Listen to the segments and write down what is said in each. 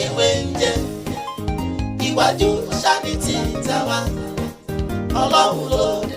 ewé ń jẹ iwájú ṣáni tí tàwa Ọlọ́run ló dé.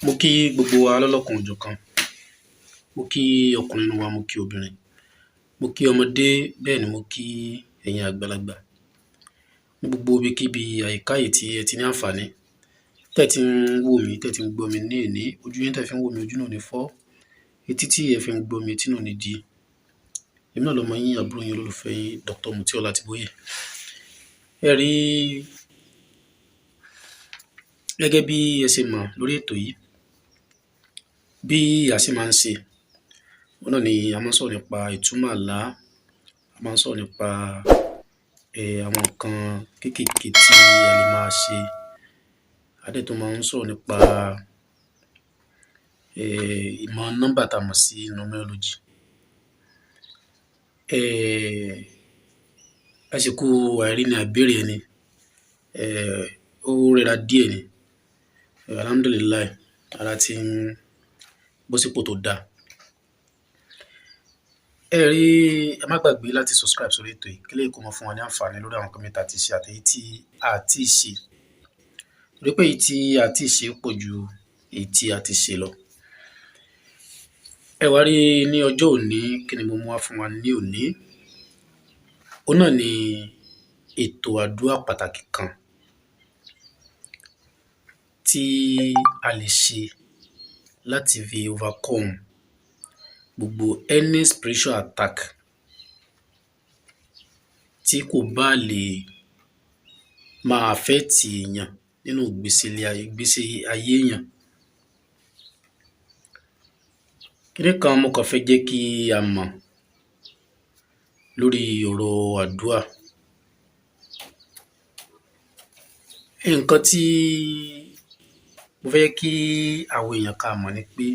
Mo kí gbogbo wa lọ́lọ́kan òjọ̀kan. Mo kí ọkùnrin nínú wa, mo kí obìnrin, mo kí ọmọdé, bẹ́ẹ̀ ni mo kí ẹ̀yin àgbàlagbà. Ní gbogbo ibikíbi àyíká yìí tí ẹ ti ní àǹfààní, tẹ́ ti ń wò mí, tẹ́ ti ń gbọ́ mi ní èní, ojú yín tẹ́ fi ń wò mí, ojú náà ò ní fọ́, etí tí ẹ fi ń gbọ́ mi, etí náà ò ní di. Èmi náà lọmọ yín, àbúrò yín, olólùfẹ́ yín, Dr. Mutiu Ọlátìbóyè. Ẹ rí, gẹ́gẹ́ bí ẹ ṣe mọ̀ lórí ètò yìí, bí a ṣe máa ń ṣe, òun náà ni a máa ń sọ̀rọ̀ nípa ìtumọ̀ àlá, a máa ń sọ̀rọ̀ nípa àwọn nǹkan kéékèèké tí a lè máa ṣe, a dẹ̀ tún máa ń sọ̀rọ̀ nípa ìmọ̀ nọ́mbà tá a mọ̀ sí numerology. Àsìkò àìrí ni àìbéèrè ẹni, ó rẹra díẹ̀ ni, alhamdulilayi, ara ti ń bọ́ sípò tó dáa. Ẹ rí, ẹ má gbàgbé láti subscribe sórí ètò yìí, kí lè kó mọ fún wa ní àǹfààní lórí àwọn nǹkan tí a ti ṣe àti èyí tí a ti ṣe. Torí pé èyí tí a ti ṣe pọ̀ ju èyí tí a ti ṣe lọ. Ẹ wá rí, ní ọjọ́ òní, kí ni mo mú wá fún wa ní òní? Òun náà ni ètò àdúrà pàtàkì kan tí a lè ṣe láti fi overcome gbogbo any spiritual attack tí kò bá lè máa affect èèyàn nínú ìgbésí ayé èèyàn. Kíní kan mo kàn fẹ́ jẹ́ kí a mọ̀ lórí ọ̀rọ̀ àdúrà. Nǹkan tí mo fẹ́ kí àwọn èèyàn ká mọ̀ ni pé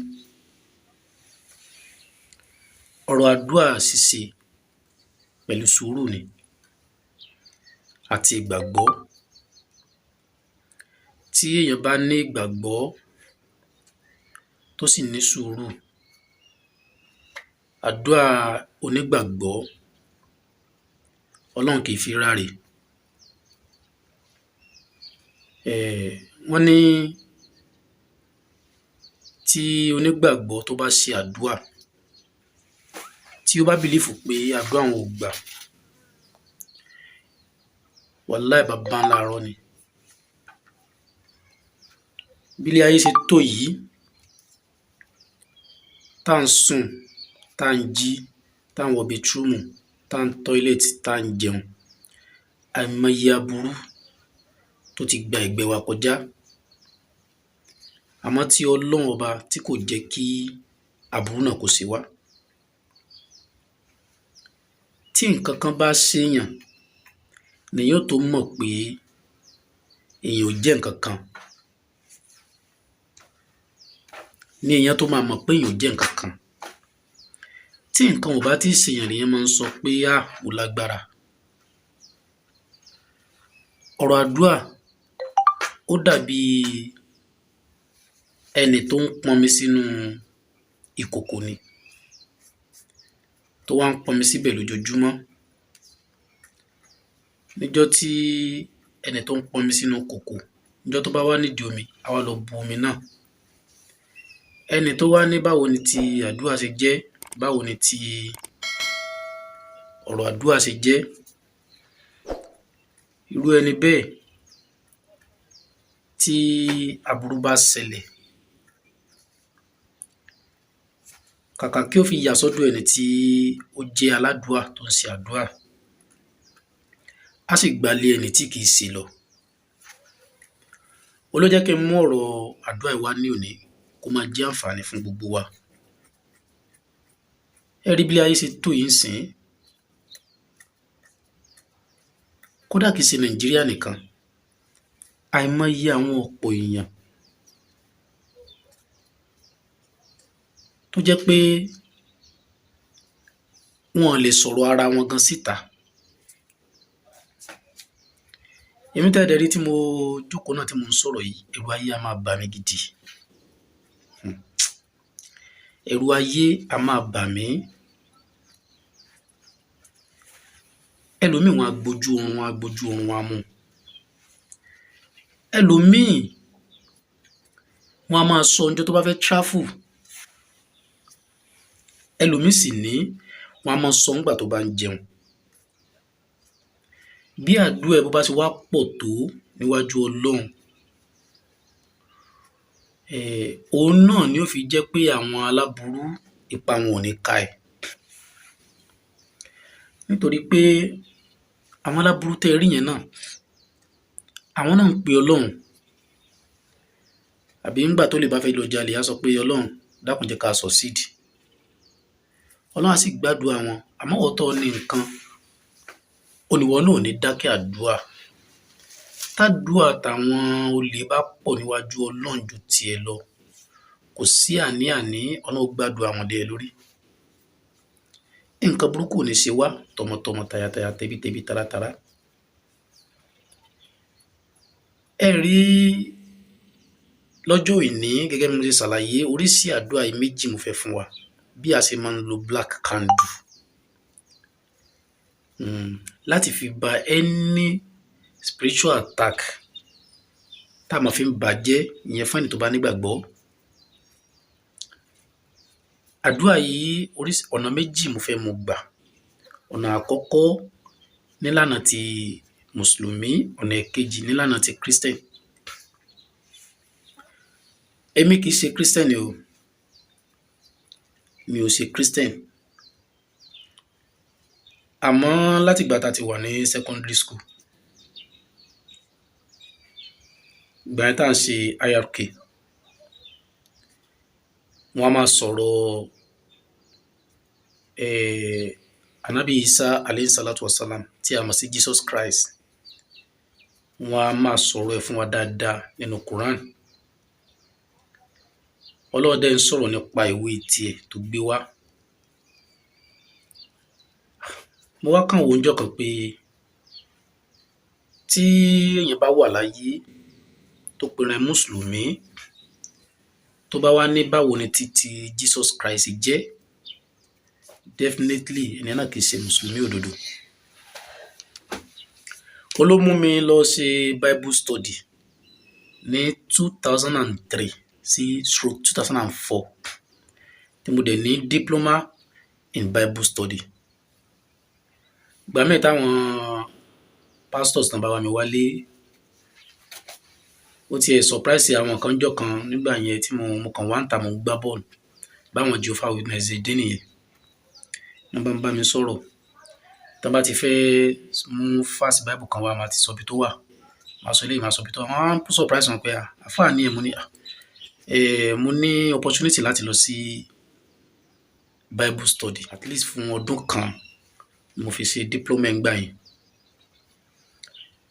ọ̀rọ̀ àdúrà ṣíṣe pẹ̀lú sùúrù ni àti ìgbàgbọ́. Tí èèyàn bá ní ìgbàgbọ́ tó sì ní sùúrù, àdúrà onígbàgbọ́ Ọlọ́run kì í fi ráre. Wọ́n ní tí onígbàgbọ́ tó bá ṣe àdúrà, tí ó bá bìlífù pé àdúrà òun ò gbà, wàláhì bàbá ńlá irọ́ ni. Bí ilé ayé ṣe tó yìí, tá à ń sùn, tá à ń jí, tá à ń wọ bẹtírúmù, tá à ń tọ́ílẹ̀tì, tá à ń jẹun, àìmọye aburú tó ti gba ẹ̀gbẹ́ wa kọjá. Àmọ́ tí Ọlọ́run ọba tí kò jẹ́ kí aburú náà kó ṣe wá. Tí nǹkan kan bá ṣèyàn, lèyàn tó mọ̀ pé èèyàn ò jẹ́ nǹkan kan. Ni èèyàn tó máa mọ̀ pé èèyàn ò jẹ́ nǹkan kan. Tí nǹkan ò bá tí ì ṣèyàn, lèyàn máa ń sọ pé mo lágbára. ọ̀rọ̀ àdúrà ó dàbí ẹni tó ń pọnmi sínú ìkòkò ni, tó wá ń pọnmi síbẹ̀ lójoojúmọ́. Níjọ́ tí ẹni tó ń pọnmi sínú kòkò, níjọ́ tó bá wá nídìí omi, á wá lọ bu omi náà. Ẹni tó wá ní báwo ni ti àdúrà ṣe jẹ́, báwo ni ti ọ̀rọ̀ àdúrà ṣe jẹ́, irú ẹni bẹ́ẹ̀ tí aburú bá ṣẹlẹ̀, kàkà kí ó fi yà sọ́dọ̀ ẹni tí ó jẹ́ aládùúà tó ń ṣe àdúrà, á sì gbalé ẹni tí kìí ṣe lọ. Ó ló jẹ́ kí n mú ọ̀rọ̀ àdúrà yìí wá ní òní kó máa jẹ́ àǹfààní fún gbogbo wa. Ẹ rí bí ayé ṣe tó yìí ń sìn, kódà kìí ṣe Nàìjíríà nìkan, àìmọye àwọn ọ̀pọ̀ èèyàn tó jẹ́ pé wọn lè sọ̀rọ̀ ara wọn gan síta. Èmi tẹ́lẹ̀ rí tí mo jókòó náà tí mo ń sọ̀rọ̀ yìí, ẹ̀rù ayé á máa bà mí gidi. Ẹ̀rù ayé á máa bà mí. Ẹlòmíì wọn á gbójú oorun wọn á mú. Ẹlòmíì wọn á máa sọ ọjọ́ tó bá fẹ́ travel. Ẹlòmíì sì ní wọn á máa sọ nígbà tó bá ń jẹun. Bí àdúrà ẹ bó bá ti wá pọ̀ tó níwájú Ọlọ́run, òun náà ni ó fi jẹ́ pé àwọn aláburú ipa wọn ò ní ká ẹ. Nítorí pé àwọn aláburú tẹ́ ẹ rí yẹn náà, àwọn náà ń pe Ọlọ́run. Àbí nígbà tó lè bá fẹ́ lọ jalè, á sọ pé Ọlọ́run dákun jẹ́ ká succeed. Ọlọ́run á sì gbàdúrà wọn, àmọ́ ọ̀tọ̀ ní nǹkan, oníwọ náà ò ní dákẹ́ àdúrà. Tádúrà táwọn olè bá pọ̀ níwájú Ọlọ́run ju tiẹ̀ lọ, kò sí àní-àní, Ọlọ́run ó gbàdúrà wọn lé ẹ lórí. Nǹkan burúkú ò ní ṣe wá tọmọtọmọ, tayátayá, tẹbítẹbí, tarátará. Ẹ rí lọ́jọ́ òní, gẹ́gẹ́ bí mo ṣe ṣàlàyé, oríṣi àdúrà yìí méjì mo fẹ́ fún wa, bí a ṣe máa ń lo black candle láti fi ba any spiritual attack tá a máa fi ń bàjẹ́, ìyẹn fún ẹni tó bá nígbàgbọ́. Àdúrà yìí ọ̀nà méjì mo fẹ́ mú gbà. Ọ̀nà àkọ́kọ́ nílànà ti Mùsùlùmí, ọ̀nà èkejì nílànà ti Christian. Èmi kìí ṣe Christian o, mi ò ṣe Christian. Àmọ́ láti ìgbà tá a ti wà ní secondary school, ìgbà yẹn tá à ń ṣe IRK, wọ́n á máa sọ̀rọ̀ Ànábì Isa alayhi salatu wasalam tí a mọ̀ sí Jesus Christ. Wọ́n á máa sọ̀rọ̀ ẹ̀ fún wa dáadáa nínú Quran. Ọlọ́run dẹ̀ ń sọ̀rọ̀ nípa ìwé tiẹ̀ tó gbé wá. Mo wá kàn wò ńjọ́ kan pé tí èèyàn bá wà láyé tó pera ẹ̀ Mùsùlùmí, tó bá wá ní báwo ni títí Jesus Christ jẹ́, definitely ẹni náà kìí ṣe Mùsùlùmí òdodo. Ó ló mú mi lọ ṣe Bible study ní 2003 sí 2004 tí mo dẹ̀ ní diploma in Bible study. Ìgbà mẹ́ta àwọn pastors náà bá wá mi wálé, ó tiẹ̀ surprise àwọn kan jọ́ kan nígbà yẹn tí mo kàn wá ń ta mo gbá bọ́ọ̀lù báwọn Jehovah Witness dé nìyẹn. Wọ́n bá ń bá mi sọ̀rọ̀, tí wọ́n bá ti fẹ́ mú fast Bible kan wá, máa ti sọ ibi tó wà, máa sọ eléyìí, máa sọ ibi tó wà. Wọ́n á surprise wọn pé àfáà ni ẹ̀. Mo ní opportunity láti lọ sí Bible study at least fún ọdún kan, mo fi ṣe diploma ńgbà yẹn.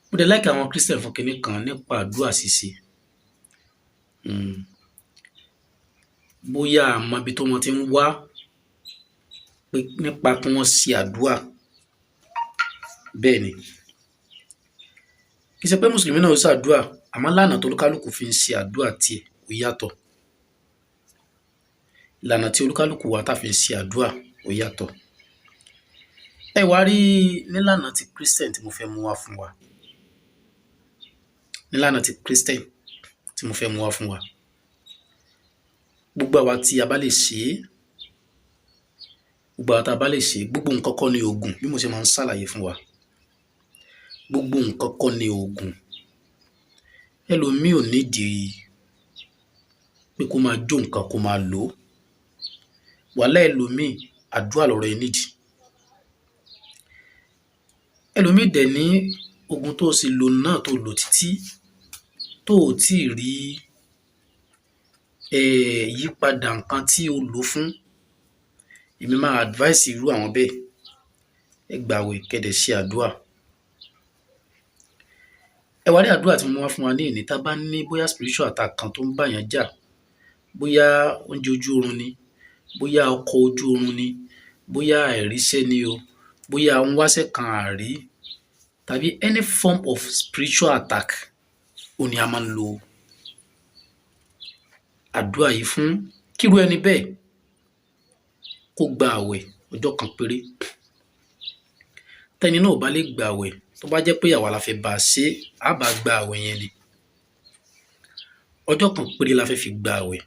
Mo dẹ̀ like àwọn Christian fún kinní kan nípa àdúrà ṣíṣe. Bóyá àmọ́ ibi tó wọ́n ti ń wá pé nípa kí wọ́n ṣe àdúrà. Bẹ́ẹ̀ ni, kì í ṣe pé mùsùlùmí náà ó ṣàdúà, àmọ́ ìlànà tó olúkálùkù fi ń ṣe àdúà tiẹ̀ ó yàtọ̀. Ìlànà tí olúkálùkù wa tá fi ń ṣe àdúà ó yàtọ̀. Ẹ wá rí nílànà ti Christian tí mo fẹ́ mú wá fún wa. Nílànà ti Christian tí mo fẹ́ mú wá fún wa. Gbogbo àwa tí a bá lè ṣe é, gbogbo àwa tá a bá lè ṣe é, gbogbo nǹkan kọ́ ni oògùn bí mo ṣe máa ń ṣàlàyé fún wa. Gbogbo nǹkan kọ́ ni oògùn. Ẹlòmíì ò nídìí pé kó máa jó nǹkan kó máa lò ó. Wàhálà ẹlòmíì àdúrà lọ̀rọ̀ ẹ nídìí. Ẹlòmíì dẹ̀ ní oògùn tó sì lò náà tó lò títí tó ò tí ì rí yípadà nǹkan tí o lò fún. Èmi máa advice irú àwọn bẹ́ẹ̀, ẹ gbààwẹ̀ kẹ́dẹ̀ ṣe àdúrà. Ẹ wá rí àdúrà tí mo wá fún wa ní ìní tá bá ní bóyá spiritual attack kan tó ń bá yàn jà, bóyá oúnjẹ ojú oorun ni, bóyá ọkọ̀ ojú oorun ni, bóyá àìríṣẹ́ ni o, bóyá ń wáṣẹ́ kan àrí, tàbí any form of spiritual attack, ó ní a máa ń lo àdúrà yìí fún. Kírú ẹni bẹ́ẹ̀ kó gba àwẹ̀ ọjọ́ kan péré. Tẹ́ni náà ò bá lè gba àwẹ̀, tó bá jẹ́ pé àwa la fẹ́ bá a ṣe, á bá gba àwẹ̀ yẹn ni. Ọjọ́ kan péré la fẹ́ fi gba àwẹ̀.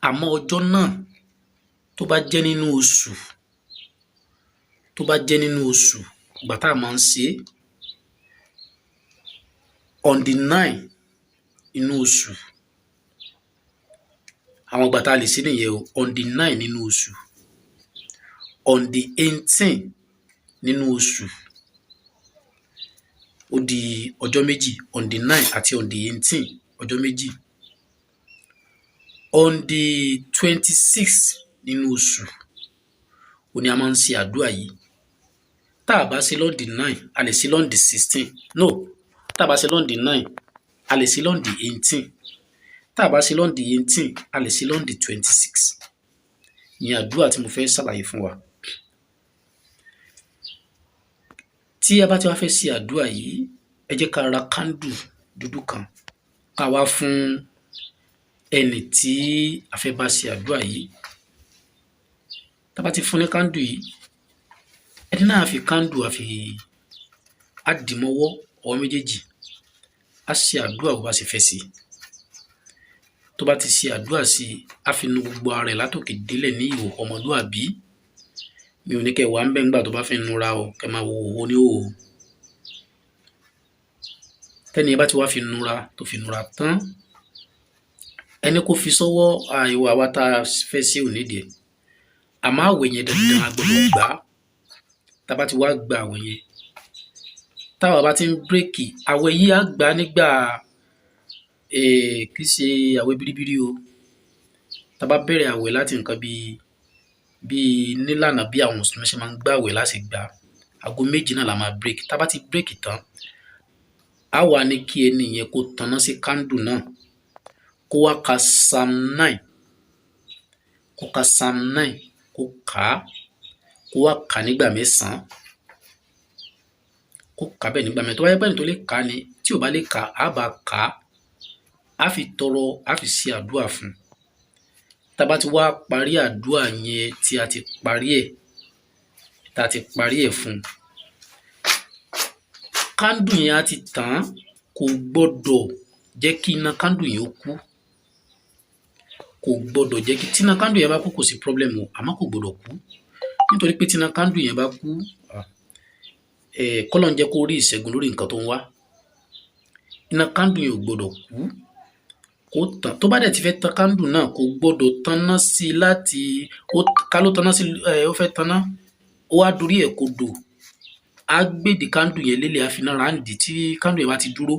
Àmọ́ ọjọ́ náà tó bá jẹ́ nínú oṣù, ìgbà tá a máa ń ṣe on the 9 inú oṣù, àwọn ìgbà tá a lè ṣe nìyẹn o, on the 9 nínú oṣù, on the 18 nínú oṣù, ó di ọjọ́ méjì, on the 9 àti on the 18 ọjọ́ méjì. On the 26 nínú oṣù, ó ní a máa ń ṣe àdúrà yìí. Tá a bá ṣe lọ́n the 9, a lè ṣe lọ́n the 16. No, tá a bá ṣe lọ́n the 9, a lè ṣe lọ́n the 18. Tá a bá ṣe lọ́n the 18, a lè ṣe lọ́n the 26. Ìyẹn àdúrà tí mo fẹ́ ṣàlàyé fún wa. Tí a bá ti wá fẹ́ ṣe àdúrà yìí, ẹ jẹ́ ká ra kándù dúdú kan ká wá fún ẹni tí a fẹ́ bá ṣe àdúrà yìí. Tá a bá ti fún ní kándù yìí, ẹni náà á fi kándù á dì mọ́wọ́ ọwọ́ méjèèjì, á ṣe àdúrà bó bá ṣe fẹ́ sí. Tó bá ti ṣe àdúrà sí, á fi nu gbogbo ara rẹ̀ látòkè délẹ̀ ní ìhòòhò ọmọlúàbí. Mi ò ní kẹ́ wà ń bẹ̀ ńgbà tó bá fẹ́ nura o, kẹ́ máa wo òwò ní òwò. Tẹ́ni ẹ bá ti wá fi nura tó fi nura tán, ẹni kó fi sọ́wọ́ ìwà wa tá a fẹ́ sí ònídìí ẹ̀. Àmọ́ àwẹ̀ yẹn dandan a gbọ́dọ̀ gbà á. Tá a bá ti wá gba àwẹ̀ yẹn, táwa bá ti ń bírèkì àwẹ̀ yìí, á gbà á nígbà kì í ṣe àwẹ̀ bíríbírí o. Tá a bá bẹ̀rẹ̀ àwẹ̀ láti nǹkan bíi nílànà bí àwọn mùsùlùmí ṣe máa ń gbà àwẹ̀ láti gbà á, aago méjì náà la máa bírèkì. Tá a bá ti bírèkì tán, á wà ní kí ẹni yẹn kó tanná sí kándù náà, kó wá ka Psalm 9, kó ka Psalm 9, kó kà á, kó wá kà á nígbà 9, kó kà á bẹ́ẹ̀ nígbà 9. Tó bá yẹ pé ẹni tó lè kà á ni, tí ò bá lè kà á, á bá kà á, á fi tọrọ, á fi ṣe àdúrà fún un. Tá a bá ti wá parí àdúrà yẹn, tí a ti parí ẹ̀ fún un, kándù yẹn á ti tàn. Kò gbọ́dọ̀ jẹ́ kí iná kándù yẹn ó kú. Kò gbọ́dọ̀ jẹ́ kí, tí iná kándù yẹn bá kú kò sí problem o, àmọ́ kò gbọ́dọ̀ kú. Nítorí pé tí iná kándù yẹn bá kú, k'Ọlọ́run jẹ́ kó rí ìṣẹ́gun lórí nǹkan tó ń wá. Iná kándù yẹn ò gbọ́dọ̀ kú, kó tàn. Tó bá dẹ̀ ti fẹ́ tan kándù náà, kò gbọ́dọ̀ tanná sí i láti ká ló tanná sí, ó fẹ́ tanná, ó wá dorí ẹ̀ kodò, á gbèdì kándù yẹn lélẹ̀, á fi iná ráǹdì. Tí kándù yẹn bá ti dúró,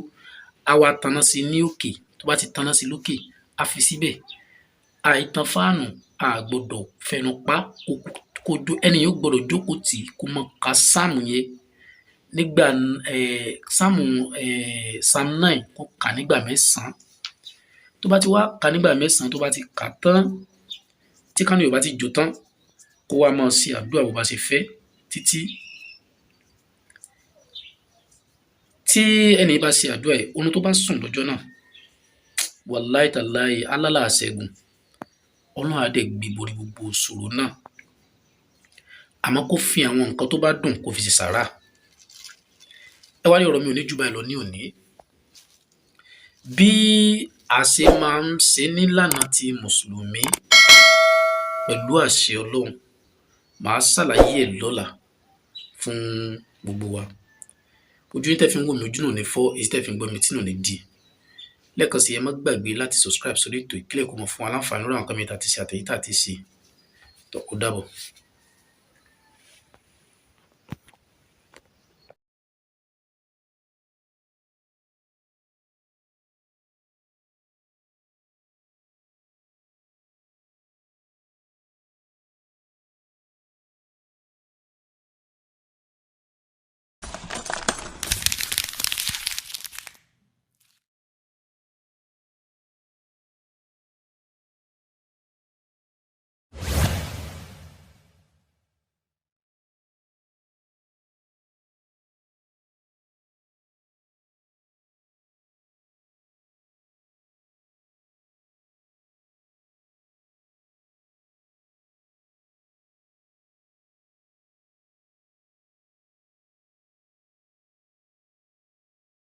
á wá tanná sí i ní òkè. Tó bá ti tanná sí i lókè, á fi síbẹ̀. Àìtàn fáànù, a gbọ́dọ̀ fẹnu pa kó jó. Ẹni yẹn ó gbọ́dọ̀ jókòó tì í kó máa ka sáàmù yẹn nígbà Psalm 9, kó kà á nígbà 9. Tó bá ti wá kà á nígbà 9, tó bá ti kà á tán, tí kándù yẹn bá ti jó tán, kó wá máa ṣe àdúrà bó bá ṣe fẹ́ títí tí ẹni bá ṣe àdúrà yìí oorun tó bá sùn lọ́jọ́ náà wàláì tàláì alálà àṣẹgùn Ọlọ́run á dẹ̀ gbé borí gbogbo ìṣòro náà, àmọ́ kó fi àwọn nǹkan tó bá dùn kó fi ṣe sàárà. Ẹ wá rí ọ̀rọ̀ mi ò ní jù báyìí lọ ní òní. Bí a ṣe máa ń ṣe nílànà ti mùsùlùmí pẹ̀lú àṣẹ Ọlọ́run, màá ṣàlàyé ẹ̀ lọ́la fún gbogbo wa. Ojú yín tẹ́ fi ń wò mí ojú náà ní fọ́, èyí tẹ́ fi ń gbọ́ mi tí náà ní di. Lẹ́ẹ̀kan sí ẹ má gbàgbé láti subscribe sórí ètò ìkílẹ̀ kó mọ̀ fún aláǹfààní lórí àwọn kan mi tá ti ṣe àtẹ̀yí tá ti ṣe. Ó dàbọ̀.